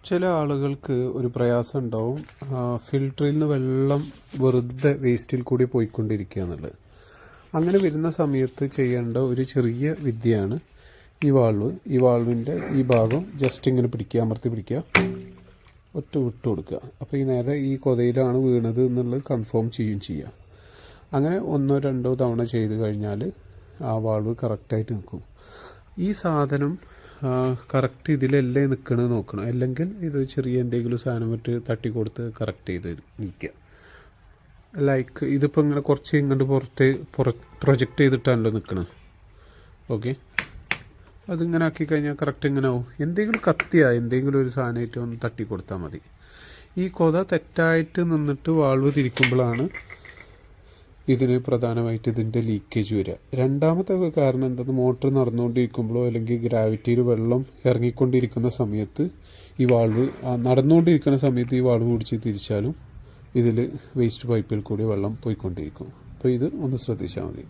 ചില ആളുകൾക്ക് ഒരു പ്രയാസം ഉണ്ടാവും, ഫിൽറ്ററിൽ നിന്ന് വെള്ളം വെറുതെ വേസ്റ്റിൽ കൂടി പോയിക്കൊണ്ടിരിക്കുക എന്നുള്ളത്. അങ്ങനെ വരുന്ന സമയത്ത് ചെയ്യേണ്ട ഒരു ചെറിയ വിദ്യയാണ് ഈ വാൾവിൻ്റെ ഈ ഭാഗം ജസ്റ്റ് ഇങ്ങനെ പിടിക്കുക, അമർത്തി പിടിക്കുക, ഒറ്റ വിട്ട് കൊടുക്കുക. അപ്പോൾ നേരെ ഈ കൊതയിലാണ് വീണത് എന്നുള്ളത് കൺഫേം ചെയ്യുക. അങ്ങനെ 1-2 തവണ ചെയ്ത് കഴിഞ്ഞാൽ ആ വാൾവ് കറക്റ്റായിട്ട് നിൽക്കും. ഈ സാധനം കറക്റ്റ് ഇതിലല്ലേ നിൽക്കണമെന്ന് നോക്കണം. അല്ലെങ്കിൽ ഇത് ചെറിയ എന്തെങ്കിലും സാധനം വിട്ട് തട്ടിക്കൊടുത്ത് കറക്റ്റ് ചെയ്ത് നിൽക്കുക. ലൈക്ക് ഇതിപ്പോൾ ഇങ്ങനെ കുറച്ച് ഇങ്ങോട്ട് പ്രൊജക്റ്റ് ചെയ്തിട്ടാണല്ലോ നിൽക്കണത്. ഓക്കെ, അതിങ്ങനെ ആക്കി കഴിഞ്ഞാൽ കറക്റ്റ് ഇങ്ങനെ ആവും. എന്തെങ്കിലും എന്തെങ്കിലും ഒരു സാധനമായിട്ട് ഒന്ന് തട്ടിക്കൊടുത്താൽ മതി. ഈ കൊത തെറ്റായിട്ട് നിന്നിട്ട് വാൾവ് തിരിക്കുമ്പോഴാണ് ഇതിന് പ്രധാനമായിട്ട് ഇതിൻ്റെ ലീക്കേജ് വരിക. രണ്ടാമത്തെ കാരണം എന്തെന്ന്, മോട്ടർ നടന്നുകൊണ്ടിരിക്കുമ്പോഴോ അല്ലെങ്കിൽ ഗ്രാവിറ്റിയിൽ വെള്ളം ഇറങ്ങിക്കൊണ്ടിരിക്കുന്ന സമയത്ത് ഈ വാൾവ് നടന്നുകൊണ്ടിരിക്കുന്ന സമയത്ത് ഈ വാൾവ് പിടിച്ച് തിരിച്ചാലും ഇതിൽ വേസ്റ്റ് പൈപ്പിൽ കൂടി വെള്ളം പോയിക്കൊണ്ടിരിക്കും. അപ്പോൾ ഇത് ഒന്ന് ശ്രദ്ധിച്ചാൽ മതി.